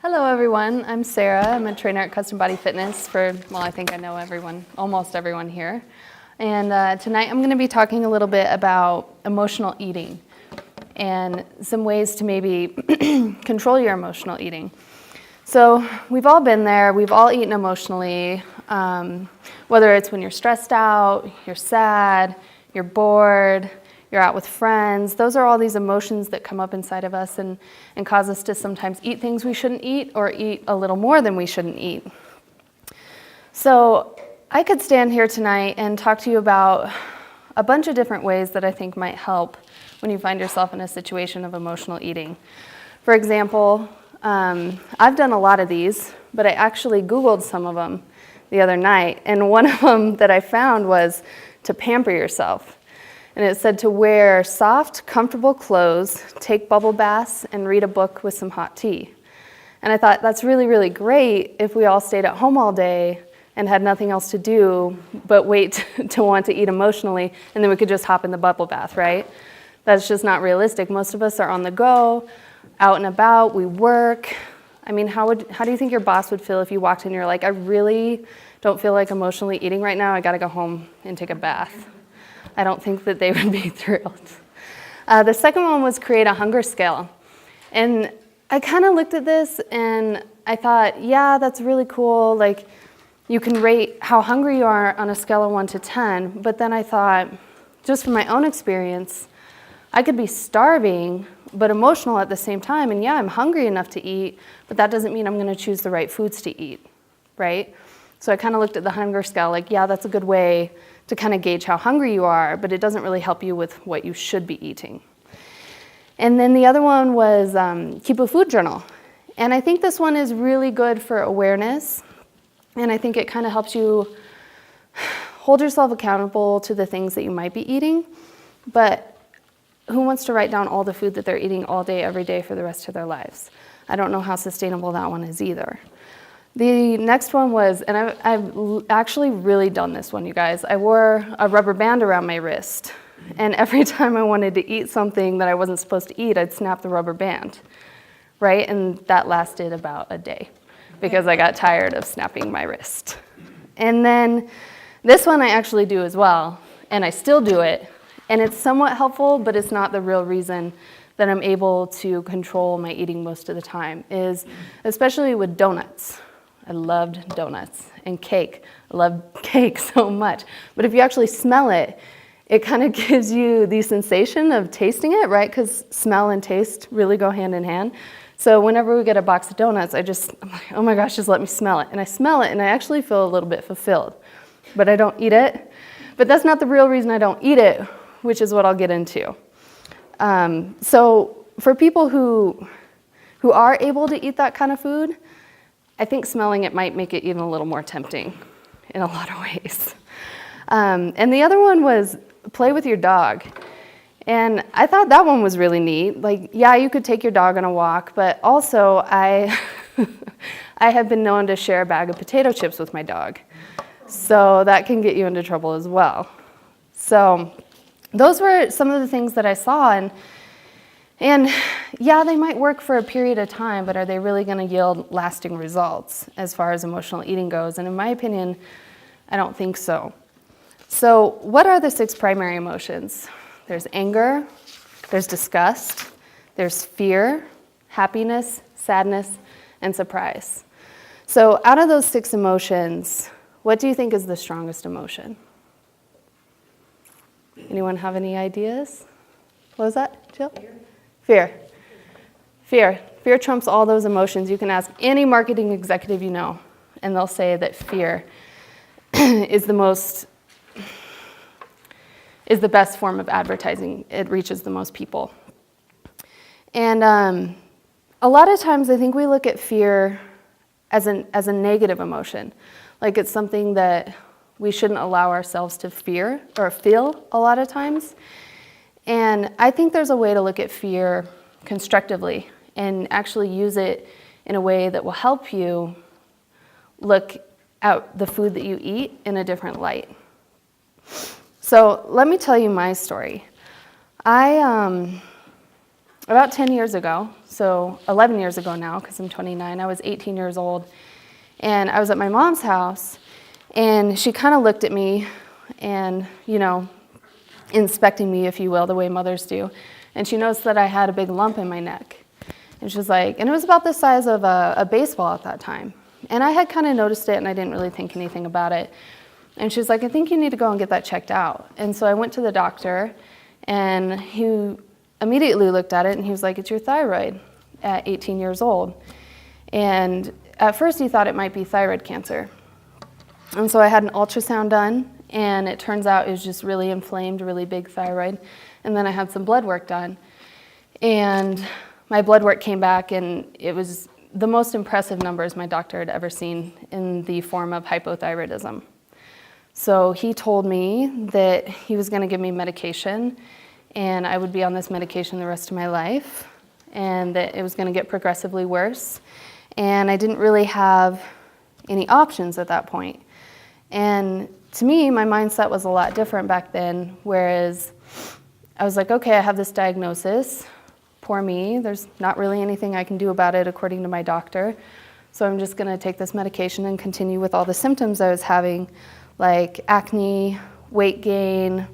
Hello everyone, I'm Sarah. I'm a trainer at Custom Body Fitness I think I know everyone, almost everyone here. And tonight I'm going to be talking a little bit about emotional eating and some ways to maybe control your emotional eating. So we've all been there, we've all eaten emotionally, whether it's when you're stressed out, you're sad, you're bored, you're out with friends. Those are all these emotions that come up inside of us and cause us to sometimes eat things we shouldn't eat or eat a little more than we shouldn't eat. So I could stand here tonight and talk to you about a bunch of different ways that I think might help when you find yourself in a situation of emotional eating. For example, I've done a lot of these, but I actually Googled some of them the other night, and one of them that I found was to pamper yourself. And it said to wear soft, comfortable clothes, take bubble baths, and read a book with some hot tea. And I thought that's really, really great if we all stayed at home all day and had nothing else to do but wait to want to eat emotionally, and then we could just hop in the bubble bath, right? That's just not realistic. Most of us are on the go, out and about, we work. I mean, how do you think your boss would feel if you walked in and you're like, I really don't feel like emotionally eating right now, I gotta go home and take a bath? I don't think that they would be thrilled. The second one was create a hunger scale. And I kind of looked at this and I thought, yeah, that's really cool. Like, you can rate how hungry you are on a scale of 1 to 10. But then I thought, just from my own experience, I could be starving but emotional at the same time. And yeah, I'm hungry enough to eat, but that doesn't mean I'm going to choose the right foods to eat, right? So I kind of looked at the hunger scale like, yeah, that's a good way to kind of gauge how hungry you are, but it doesn't really help you with what you should be eating. And then the other one was keep a food journal. And I think this one is really good for awareness. And I think it kind of helps you hold yourself accountable to the things that you might be eating. But who wants to write down all the food that they're eating all day, every day for the rest of their lives? I don't know how sustainable that one is either. The next one was, and I've actually really done this one, you guys. I wore a rubber band around my wrist, and every time I wanted to eat something that I wasn't supposed to eat, I'd snap the rubber band, right? And that lasted about a day because I got tired of snapping my wrist. And then this one I actually do as well, and I still do it, and it's somewhat helpful, but it's not the real reason that I'm able to control my eating most of the time, is especially with donuts. I loved donuts and cake. I love cake so much. But if you actually smell it, it kind of gives you the sensation of tasting it, right? Because smell and taste really go hand in hand. So whenever we get a box of donuts, I'm like, oh my gosh, just let me smell it. And I smell it and I actually feel a little bit fulfilled. But I don't eat it. But that's not the real reason I don't eat it, which is what I'll get into. So for people who are able to eat that kind of food, I think smelling it might make it even a little more tempting in a lot of ways. And the other one was play with your dog. And I thought that one was really neat. Like, yeah, you could take your dog on a walk, but also I have been known to share a bag of potato chips with my dog. So that can get you into trouble as well. So those were some of the things that I saw, and yeah, they might work for a period of time, but are they really going to yield lasting results as far as emotional eating goes? And in my opinion, I don't think so. So what are the 6 primary emotions? There's anger, there's disgust, there's fear, happiness, sadness, and surprise. So out of those 6 emotions, what do you think is the strongest emotion? Anyone have any ideas? What was that, Jill? Fear. Fear. Fear trumps all those emotions. You can ask any marketing executive you know, and they'll say that fear is the best form of advertising. It reaches the most people. And a lot of times I think we look at fear as a negative emotion. Like it's something that we shouldn't allow ourselves to fear or feel a lot of times. And I think there's a way to look at fear constructively and actually use it in a way that will help you look at the food that you eat in a different light. So let me tell you my story. I about 10 years ago, so 11 years ago now, because I'm 29, I was 18 years old, and I was at my mom's house, and she kind of looked at me and, inspecting me, if you will, the way mothers do, and she noticed that I had a big lump in my neck. And she was like, and it was about the size of a baseball at that time. And I had kind of noticed it, and I didn't really think anything about it. And she was like, I think you need to go and get that checked out. And so I went to the doctor, and he immediately looked at it, and he was like, it's your thyroid at 18 years old. And at first he thought it might be thyroid cancer. And so I had an ultrasound done, and it turns out it was just really inflamed, really big thyroid. And then I had some blood work done. And my blood work came back, and it was the most impressive numbers my doctor had ever seen in the form of hypothyroidism. So he told me that he was going to give me medication, and I would be on this medication the rest of my life, and that it was going to get progressively worse. And I didn't really have any options at that point. And to me, my mindset was a lot different back then, whereas I was like, okay, I have this diagnosis. Poor me, there's not really anything I can do about it according to my doctor. So I'm just gonna take this medication and continue with all the symptoms I was having, like acne, weight gain,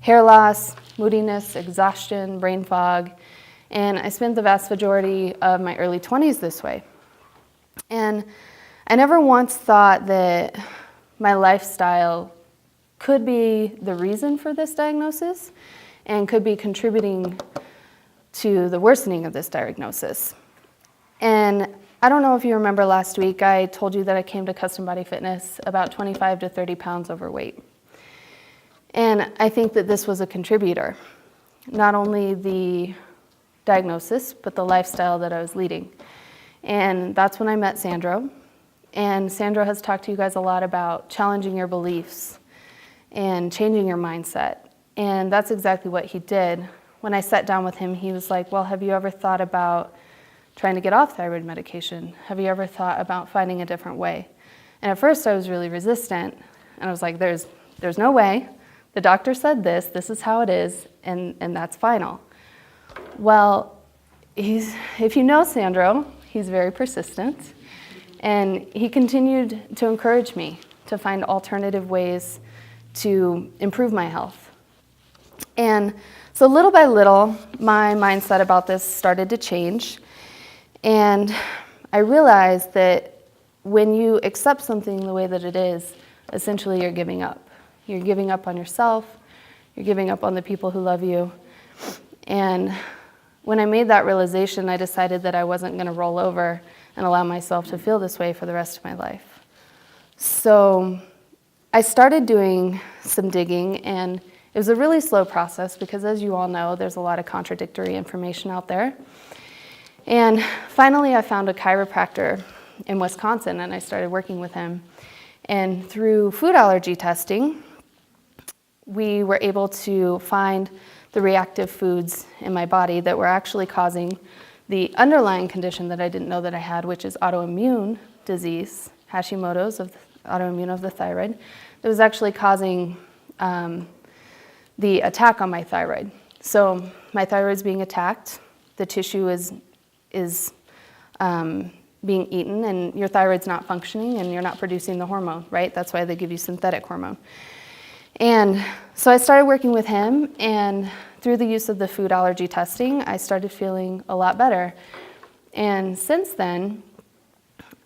hair loss, moodiness, exhaustion, brain fog. And I spent the vast majority of my early 20s this way. And I never once thought that my lifestyle could be the reason for this diagnosis and could be contributing to the worsening of this diagnosis. And I don't know if you remember last week, I told you that I came to Custom Body Fitness about 25 to 30 pounds overweight. And I think that this was a contributor, not only the diagnosis, but the lifestyle that I was leading. And that's when I met Sandro. And Sandro has talked to you guys a lot about challenging your beliefs and changing your mindset. And that's exactly what he did. When I sat down with him, he was like, well, have you ever thought about trying to get off thyroid medication? Have you ever thought about finding a different way? And at first I was really resistant, and I was like, there's no way. The doctor said this is how it is, and that's final. Well, if you know Sandro, he's very persistent, and he continued to encourage me to find alternative ways to improve my health. And so little by little, my mindset about this started to change. And I realized that when you accept something the way that it is, essentially you're giving up. You're giving up on yourself. You're giving up on the people who love you. And when I made that realization, I decided that I wasn't going to roll over and allow myself to feel this way for the rest of my life. So I started doing some digging, and it was a really slow process because, as you all know, there's a lot of contradictory information out there. And finally, I found a chiropractor in Wisconsin, and I started working with him. And through food allergy testing, we were able to find the reactive foods in my body that were actually causing the underlying condition that I didn't know that I had, which is autoimmune disease, Hashimoto's, autoimmune of the thyroid. It was actually causing the attack on my thyroid. So my thyroid's being attacked, the tissue is being eaten, and your thyroid's not functioning, and you're not producing the hormone, right? That's why they give you synthetic hormone. And so I started working with him, and through the use of the food allergy testing, I started feeling a lot better. And since then,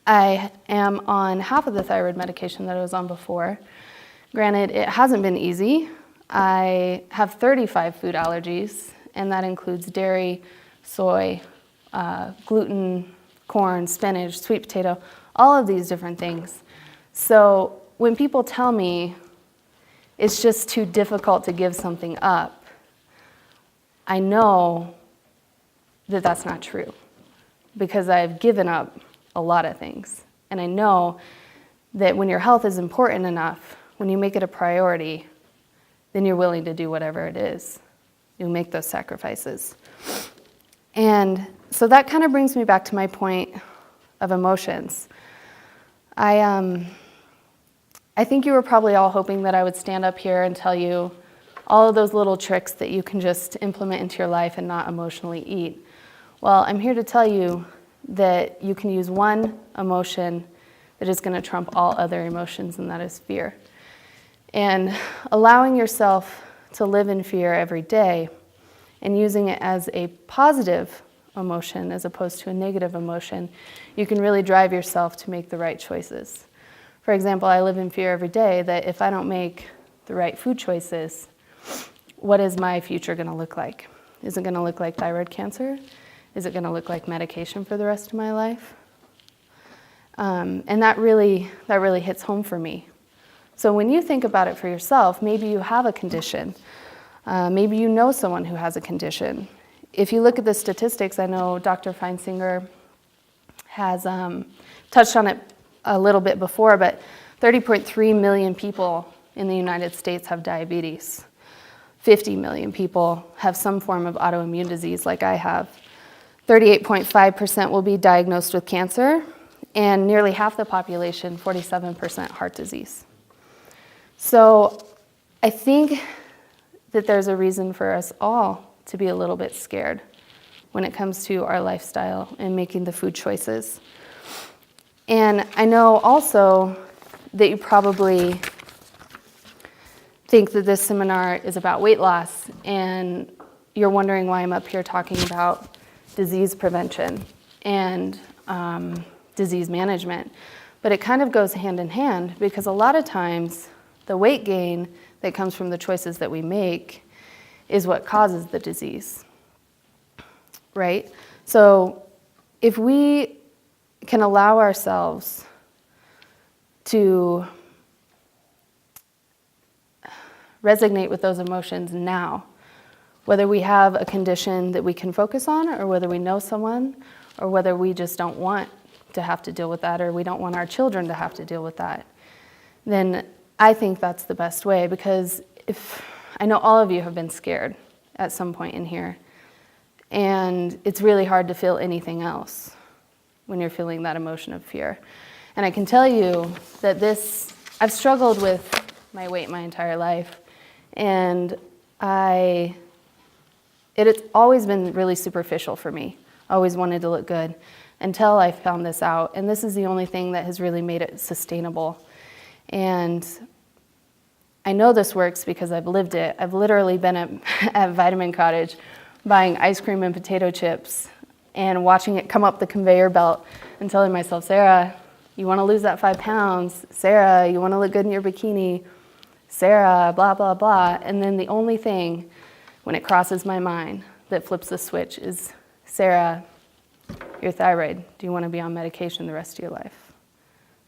I am on half of the thyroid medication that I was on before. Granted, it hasn't been easy. I have 35 food allergies, and that includes dairy, soy, gluten, corn, spinach, sweet potato, all of these different things. So when people tell me it's just too difficult to give something up, I know that that's not true, because I've given up a lot of things. And I know that when your health is important enough, when you make it a priority, then you're willing to do whatever it is. You'll make those sacrifices. And so that kind of brings me back to my point of emotions. I think you were probably all hoping that I would stand up here and tell you all of those little tricks that you can just implement into your life and not emotionally eat. Well, I'm here to tell you that you can use one emotion that is going to trump all other emotions, and that is fear. And allowing yourself to live in fear every day and using it as a positive emotion as opposed to a negative emotion, you can really drive yourself to make the right choices. For example, I live in fear every day that if I don't make the right food choices, what is my future going to look like? Is it going to look like thyroid cancer? Is it going to look like medication for the rest of my life? And that really hits home for me. So when you think about it for yourself, maybe you have a condition. Maybe you know someone who has a condition. If you look at the statistics, I know Dr. Feinsinger has touched on it a little bit before, but 30.3 million people in the United States have diabetes. 50 million people have some form of autoimmune disease like I have. 38.5% will be diagnosed with cancer, and nearly half the population, 47%, heart disease. So I think that there's a reason for us all to be a little bit scared when it comes to our lifestyle and making the food choices. And I know also that you probably think that this seminar is about weight loss, and you're wondering why I'm up here talking about disease prevention and disease management. But it kind of goes hand in hand, because a lot of times the weight gain that comes from the choices that we make is what causes the disease, right? So if we can allow ourselves to resonate with those emotions now, whether we have a condition that we can focus on, or whether we know someone, or whether we just don't want to have to deal with that, or we don't want our children to have to deal with that, then I think that's the best way. Because if I know all of you have been scared at some point in here, and it's really hard to feel anything else when you're feeling that emotion of fear. And I can tell you that I've struggled with my weight my entire life, and it has always been really superficial for me. I always wanted to look good until I found this out, and this is the only thing that has really made it sustainable. And I know this works because I've lived it. I've literally been at Vitamin Cottage buying ice cream and potato chips and watching it come up the conveyor belt and telling myself, Sarah, you want to lose that 5 pounds. Sarah, you want to look good in your bikini. Sarah, blah, blah, blah. And then the only thing, when it crosses my mind, that flips the switch is, Sarah, your thyroid. Do you want to be on medication the rest of your life?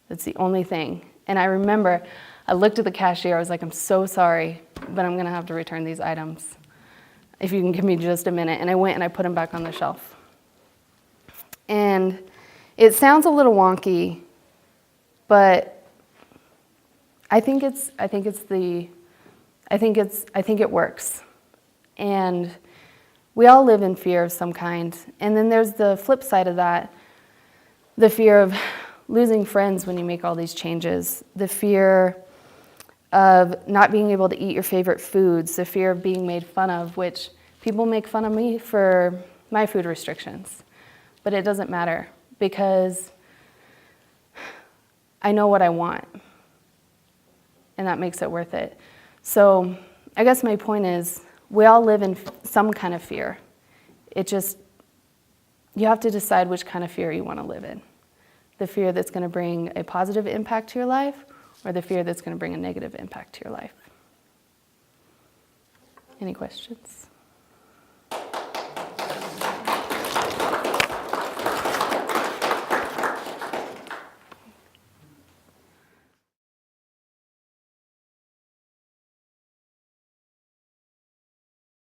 That's the only thing. And I remember I looked at the cashier. I was like, I'm so sorry, but I'm going to have to return these items. If you can give me just a minute. And I went and I put them back on the shelf. And it sounds a little wonky, but I think it works. And we all live in fear of some kind. And then there's the flip side of that, the fear of losing friends when you make all these changes, the fear of not being able to eat your favorite foods, the fear of being made fun of, which people make fun of me for my food restrictions. But it doesn't matter, because I know what I want, and that makes it worth it. So I guess my point is, we all live in some kind of fear. You have to decide which kind of fear you want to live in. The fear that's going to bring a positive impact to your life, or the fear that's going to bring a negative impact to your life. Any questions?